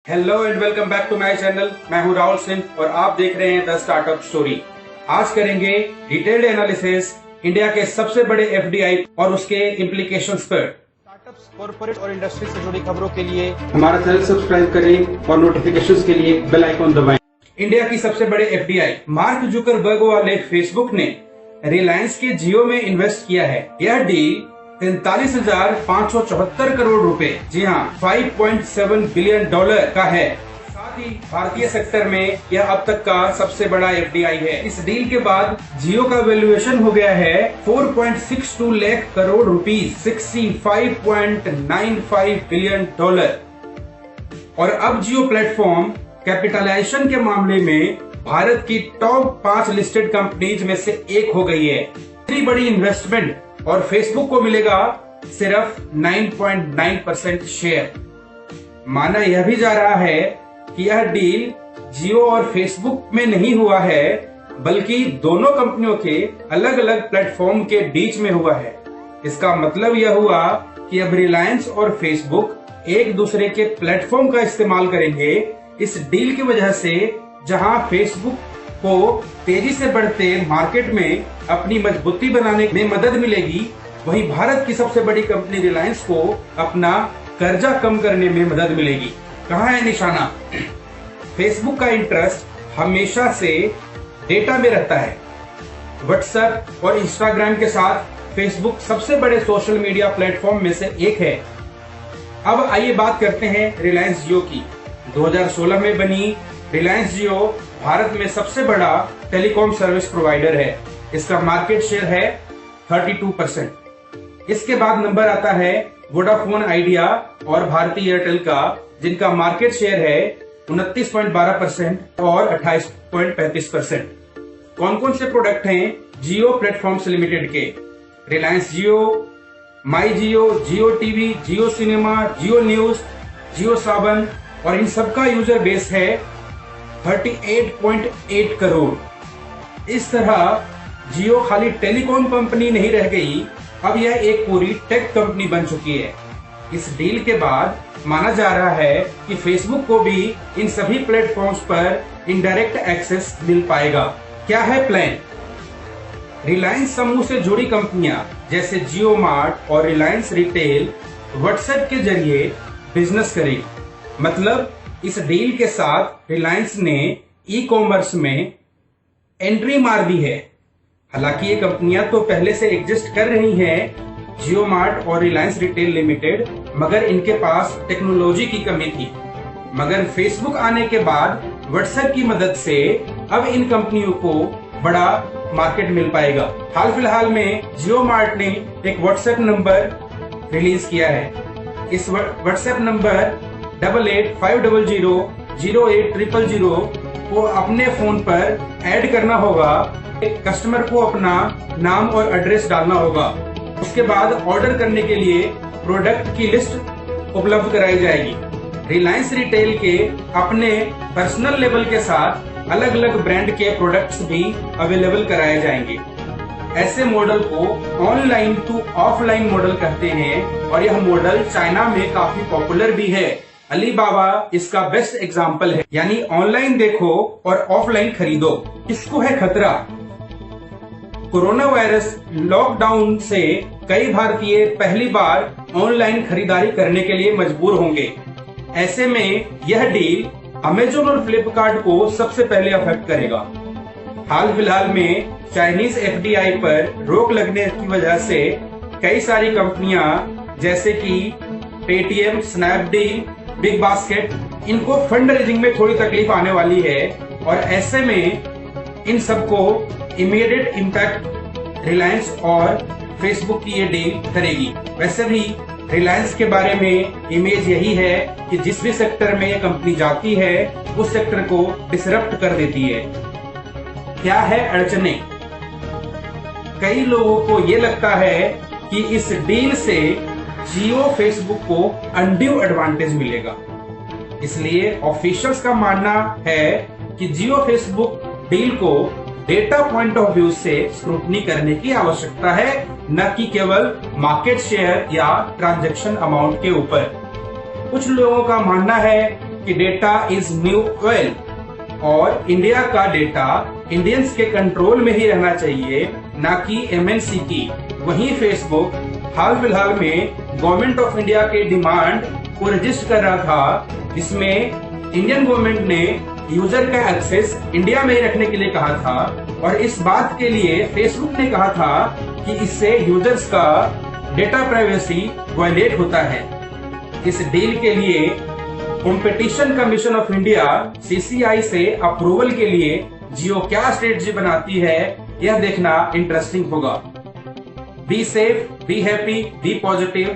Hello and welcome back to my channel. मैं हूं राहुल सिंह और आप देख रहे हैं द स्टार्टअप स्टोरी। आज करेंगे डिटेल्ड एनालिसिस इंडिया के सबसे बड़े एफडीआई और उसके इम्प्लीकेशंस पर। स्टार्टअप्स, कॉर्पोरेट और इंडस्ट्री से जुड़ी खबरों के लिए हमारा चैनल सब्सक्राइब करें और नोटिफिकेशंस के लिए बेल आइकन दबाएं। इंडिया की सबसे बड़े एफडीआई मार्क जुकरबर्ग वाले फेसबुक ने रिलायंस के जियो में इन्वेस्ट किया है। यह डील 43,574 करोड़ रुपए, जी हाँ, $5.7 बिलियन का है। साथ ही भारतीय सेक्टर में यह अब तक का सबसे बड़ा एफडीआई है। इस डील के बाद जियो का वैल्यूएशन हो गया है 4.62 लाख करोड़ रुपीस, $65.95 बिलियन। और अब जियो प्लेटफॉर्म कैपिटलाइजेशन के मामले में भारत की टॉप 5 लिस्टेड कंपनीज में से एक हो गई है। इतनी बड़ी इन्वेस्टमेंट और फेसबुक को मिलेगा सिर्फ 9.9% शेयर। माना यह भी जा रहा है कि यह डील जियो और फेसबुक में नहीं हुआ है, बल्कि दोनों कंपनियों के अलग अलग प्लेटफॉर्म के बीच में हुआ है। इसका मतलब यह हुआ कि अब रिलायंस और फेसबुक एक दूसरे के प्लेटफॉर्म का इस्तेमाल करेंगे। इस डील की वजह से जहां फेसबुक को तेजी से बढ़ते मार्केट में अपनी मजबूती बनाने में मदद मिलेगी, वहीं भारत की सबसे बड़ी कंपनी रिलायंस को अपना कर्जा कम करने में मदद मिलेगी। कहाँ है निशाना? फेसबुक का इंटरेस्ट हमेशा से डेटा में रहता है। व्हाट्सएप और इंस्टाग्राम के साथ फेसबुक सबसे बड़े सोशल मीडिया प्लेटफॉर्म में से एक है। अब आइए बात करते हैं रिलायंस जियो की। 2016 में बनी रिलायंस जियो भारत में सबसे बड़ा टेलीकॉम सर्विस प्रोवाइडर है। इसका मार्केट शेयर है 32%। इसके बाद नंबर आता है वोडाफोन आइडिया और भारती एयरटेल का, जिनका मार्केट शेयर है 29.12% और 28.35%। कौन कौन से प्रोडक्ट हैं जियो प्लेटफॉर्म्स लिमिटेड के? रिलायंस जियो, माई जियो, जियो टीवी, जियो सिनेमा, जियो न्यूज, जियो सावन, और इन सबका यूजर बेस है 38.8 करोड़। इस तरह जियो खाली टेलीकॉम कंपनी नहीं रह गई, अब यह एक पूरी टेक कंपनी बन चुकी है। इस डील के बाद माना जा रहा है कि फेसबुक को भी इन सभी प्लेटफॉर्म्स पर इनडायरेक्ट एक्सेस मिल पाएगा। क्या है प्लान? रिलायंस समूह से जुड़ी कंपनियां जैसे जियो मार्ट और रिलायंस रिटेल व्हाट्सएप के जरिए बिजनेस करेगी। मतलब इस डील के साथ रिलायंस ने ई कॉमर्स में एंट्री मार दी है। हालांकि ये कंपनियां तो पहले से एग्जिस्ट कर रही हैं, जियो मार्ट और रिलायंस रिटेल लिमिटेड, मगर इनके पास टेक्नोलॉजी की कमी थी। मगर फेसबुक आने के बाद व्हाट्सएप की मदद से अब इन कंपनियों को बड़ा मार्केट मिल पाएगा। हाल फिलहाल में जियो मार्ट ने एक व्हाट्सएप नंबर रिलीज किया है। इस व्हाट्सएप नंबर 8850000800 को अपने फोन पर ऐड करना होगा। कस्टमर को अपना नाम और एड्रेस डालना होगा। उसके बाद ऑर्डर करने के लिए प्रोडक्ट की लिस्ट उपलब्ध कराई जाएगी। रिलायंस रिटेल के अपने पर्सनल लेवल के साथ अलग अलग ब्रांड के प्रोडक्ट्स भी अवेलेबल कराए जाएंगे। ऐसे मॉडल को ऑनलाइन टू ऑफलाइन मॉडल कहते हैं और यह मॉडल चाइना में काफी पॉपुलर भी है। अलीबाबा इसका बेस्ट एग्जाम्पल है। यानी ऑनलाइन देखो और ऑफलाइन खरीदो। किसको है खतरा? कोरोना वायरस लॉकडाउन से कई भारतीय पहली बार ऑनलाइन खरीदारी करने के लिए मजबूर होंगे। ऐसे में यह डील अमेजोन और फ्लिपकार्ट को सबसे पहले अफेक्ट करेगा। हाल फिलहाल में चाइनीज एफडीआई पर रोक लगने की वजह से कई सारी कंपनियां जैसे कि पेटीएम, स्नैपडील, बिग बास्केट, इनको फंड रेजिंग में थोड़ी तकलीफ आने वाली है और ऐसे में इन सबको इमीडिएट इम्पैक्ट रिलायंस और फेसबुक की ये डील करेगी। वैसे भी रिलायंस के बारे में इमेज यही है कि जिस भी सेक्टर में ये कंपनी जाती है उस सेक्टर को डिसरप्ट कर देती है। क्या है अड़चने? कई लोगों को ये लगता है कि इस डील से जियो फेसबुक को अनड्यू एडवांटेज मिलेगा। इसलिए ऑफिशियल्स का मानना है कि जियो फेसबुक डील को डेटा पॉइंट ऑफ व्यू से स्क्रूटनी करने की आवश्यकता है, न कि केवल मार्केट शेयर या ट्रांजैक्शन अमाउंट के ऊपर। कुछ लोगों का मानना है कि डेटा इज न्यू ऑयल और इंडिया का डेटा इंडियंस के कंट्रोल में ही रहना चाहिए, ना कि एमएनसी की। वहीं फेसबुक हाल फिलहाल में गवर्नमेंट ऑफ इंडिया के डिमांड को रजिस्टर कर रहा था, जिसमें इंडियन गवर्नमेंट ने यूजर का एक्सेस इंडिया में ही रखने के लिए कहा था। और इस बात के लिए फेसबुक ने कहा था कि इससे यूजर्स का डेटा प्राइवेसी वायलेट होता है। इस डील के लिए competition commission of India CCI से अप्रूवल के लिए जियो क्या स्ट्रेटजी बनाती है, यह देखना इंटरेस्टिंग होगा। Be safe, be happy, be positive.